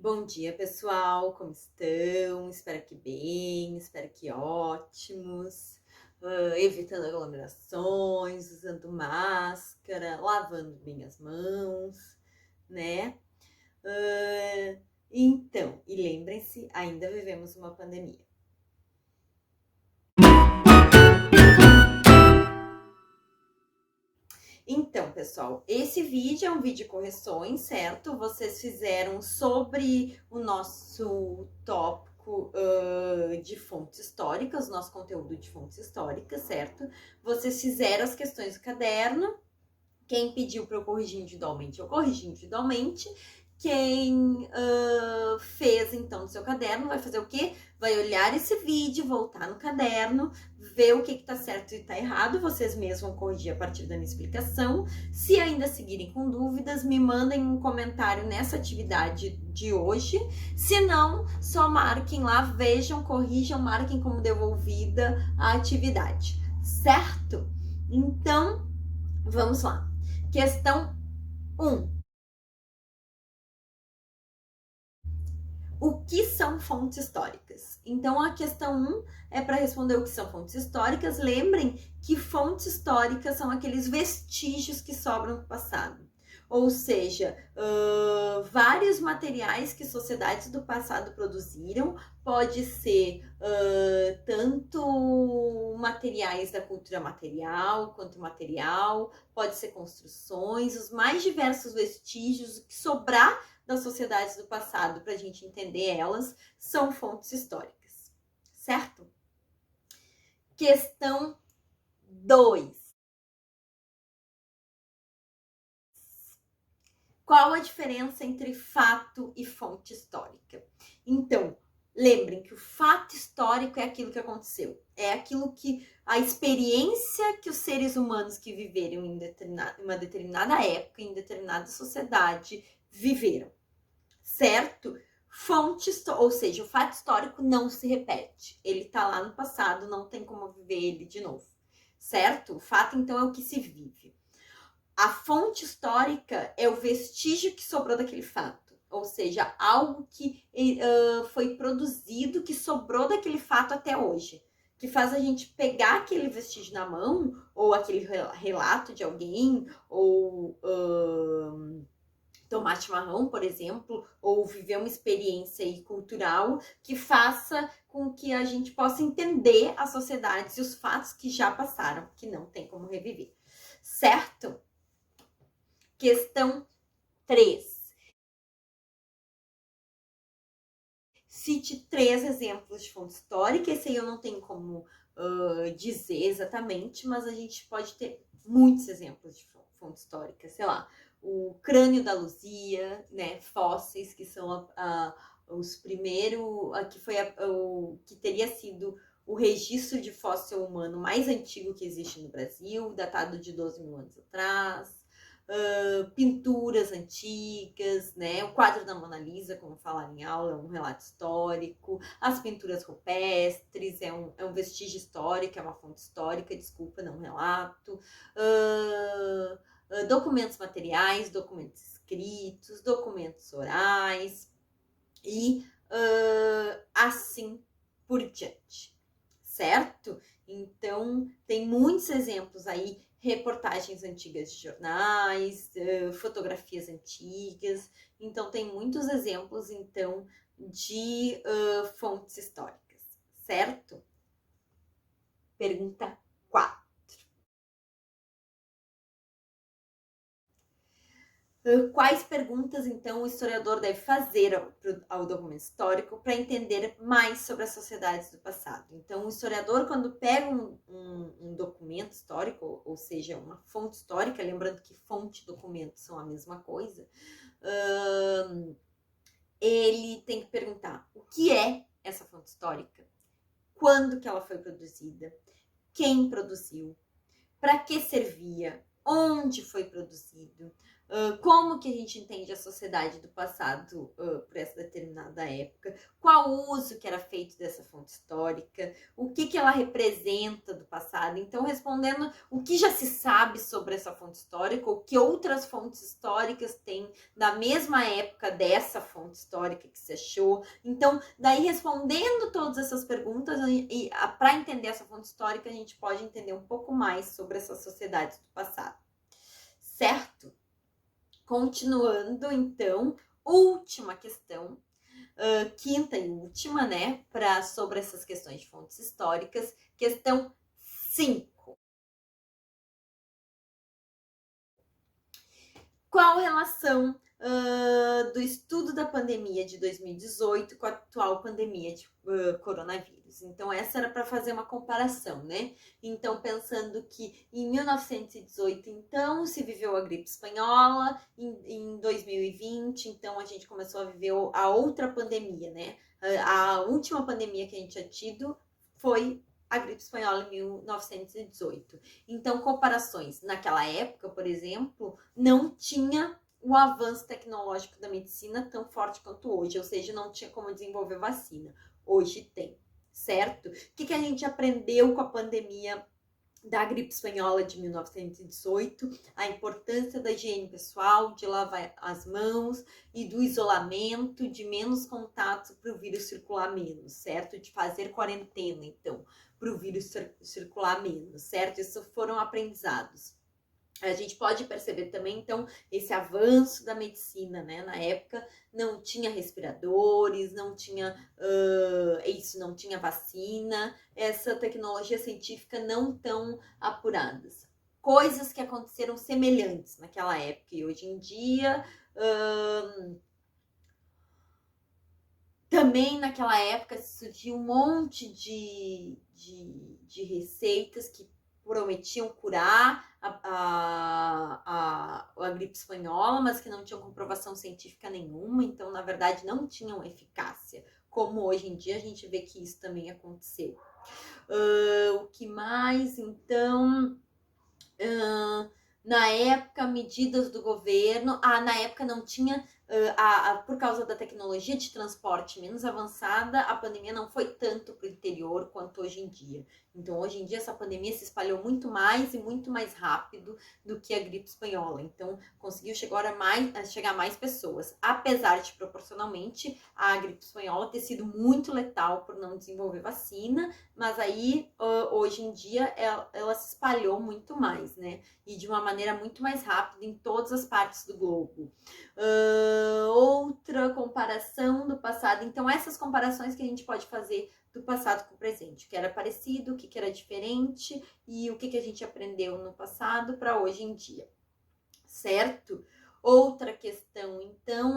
Bom dia, pessoal, como estão? Espero que bem, espero que ótimos. Evitando aglomerações, usando máscara, lavando bem as mãos, né? Então, e lembrem-se, ainda vivemos uma pandemia. Então, pessoal, esse vídeo é um vídeo de correções, certo? Vocês fizeram sobre o nosso tópico de fontes históricas, nosso conteúdo de fontes históricas, certo? Vocês fizeram as questões do caderno. Quem pediu para eu corrigir individualmente, eu corrigi individualmente. Quem fez, então, no seu caderno, vai fazer o quê? Vai olhar esse vídeo, voltar no caderno, ver o que está certo e está errado. Vocês mesmos vão corrigir a partir da minha explicação. Se ainda seguirem com dúvidas, me mandem um comentário nessa atividade de hoje. Se não, só marquem lá, vejam, corrijam, marquem como devolvida a atividade, certo? Então, vamos lá. Questão 1. O que são fontes históricas? Então, a questão 1 é para responder o que são fontes históricas. Lembrem que fontes históricas são aqueles vestígios que sobram do passado. Ou seja, vários materiais que sociedades do passado produziram, pode ser tanto materiais da cultura material quanto material, pode ser construções, os mais diversos vestígios que sobrar das sociedades do passado para a gente entender elas são fontes históricas, certo? Questão 2. Qual a diferença entre fato e fonte histórica? Então, lembrem que o fato histórico é aquilo que aconteceu, é aquilo que a experiência que os seres humanos que viveram em uma determinada época, em determinada sociedade, viveram, certo? Fonte, ou seja, o fato histórico não se repete, ele tá lá no passado, não tem como viver ele de novo, certo? O fato, então, é o que se vive. A fonte histórica é o vestígio que sobrou daquele fato, ou seja, algo que foi produzido, que sobrou daquele fato até hoje, que faz a gente pegar aquele vestígio na mão, ou aquele relato de alguém, ou tomar chimarrão, por exemplo, ou viver uma experiência cultural que faça com que a gente possa entender as sociedades e os fatos que já passaram, que não tem como reviver, certo? Questão 3. Cite 3 exemplos de fonte histórica. Esse aí eu não tenho como dizer exatamente, mas a gente pode ter muitos exemplos de fonte histórica. Sei lá, o crânio da Luzia, né? Fósseis, que são os primeiros, que foi o que teria sido o registro de fóssil humano mais antigo que existe no Brasil, datado de 12 mil anos atrás. Pinturas antigas, né? O quadro da Mona Lisa, como falaram em aula, é um relato histórico. As pinturas rupestres é um vestígio histórico, é uma fonte histórica, desculpa, não um relato. Documentos materiais, documentos escritos, documentos orais e assim por diante, certo? Então, tem muitos exemplos aí, reportagens antigas de jornais, fotografias antigas. Então, tem muitos exemplos, então, de fontes históricas, certo? Pergunta 4. Quais perguntas, então, o historiador deve fazer ao documento histórico para entender mais sobre as sociedades do passado? Então, o historiador, quando pega um documento histórico, ou seja, uma fonte histórica, lembrando que fonte e documento são a mesma coisa, ele tem que perguntar o que é essa fonte histórica, quando que ela foi produzida, quem produziu, para que servia, onde foi produzido, como que a gente entende a sociedade do passado por essa determinada época, qual o uso que era feito dessa fonte histórica, o que ela representa do passado. Então, respondendo o que já se sabe sobre essa fonte histórica, o que outras fontes históricas têm da mesma época dessa fonte histórica que se achou. Então, daí respondendo todas essas perguntas, e para entender essa fonte histórica, a gente pode entender um pouco mais sobre essas sociedades do passado. Certo? Continuando, então, última questão, quinta e última, né, sobre essas questões de fontes históricas, questão 5. Qual a relação do estudo da pandemia de 2018 com a atual pandemia de coronavírus? Então, essa era para fazer uma comparação, né? Então, pensando que em 1918, então, se viveu a gripe espanhola, em 2020, então, a gente começou a viver a outra pandemia, né? A última pandemia que a gente tinha tido foi a gripe espanhola em 1918. Então, comparações. Naquela época, por exemplo, não tinha o avanço tecnológico da medicina tão forte quanto hoje, ou seja, não tinha como desenvolver vacina. Hoje tem, certo? O que a gente aprendeu com a pandemia da gripe espanhola de 1918, a importância da higiene pessoal, de lavar as mãos e do isolamento, de menos contato para o vírus circular menos, certo? De fazer quarentena, então, para o vírus circular menos, certo? Isso foram aprendizados. A gente pode perceber também, então, esse avanço da medicina, né? Na época não tinha respiradores, não tinha não tinha vacina, essa tecnologia científica não tão apuradas. Coisas que aconteceram semelhantes naquela época e hoje em dia. Também naquela época surgiu um monte de receitas que prometiam curar a gripe espanhola, mas que não tinham comprovação científica nenhuma, então, na verdade, não tinham eficácia, como hoje em dia a gente vê que isso também aconteceu. O que mais, então... na época, medidas do governo... na época não tinha... por causa da tecnologia de transporte menos avançada, a pandemia não foi tanto para o interior quanto hoje em dia. Então, hoje em dia, essa pandemia se espalhou muito mais e muito mais rápido do que a gripe espanhola. Então, conseguiu chegar a mais pessoas, apesar de, proporcionalmente, a gripe espanhola ter sido muito letal por não desenvolver vacina, mas aí, hoje em dia, ela se espalhou muito mais, né? E de uma maneira muito mais rápida em todas as partes do globo. Outra comparação do passado. Então, essas comparações que a gente pode fazer do passado com o presente, o que era parecido, o que era diferente e o que a gente aprendeu no passado para hoje em dia, certo? Outra questão, então,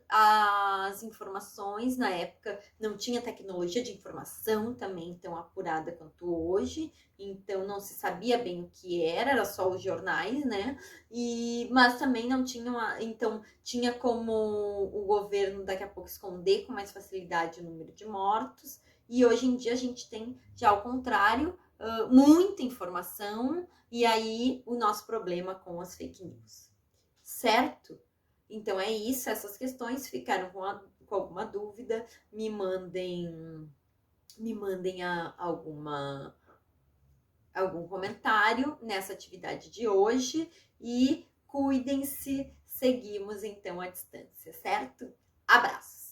as informações na época não tinha tecnologia de informação também tão apurada quanto hoje, então não se sabia bem o que era só os jornais, né? Mas também não tinha, então tinha como o governo daqui a pouco esconder com mais facilidade o número de mortos, e hoje em dia a gente tem, já ao contrário, muita informação, e aí o nosso problema com as fake news. Certo? Então é isso, essas questões. Ficaram com alguma dúvida, me mandem algum comentário nessa atividade de hoje e cuidem-se, seguimos então à distância, certo? Abraços!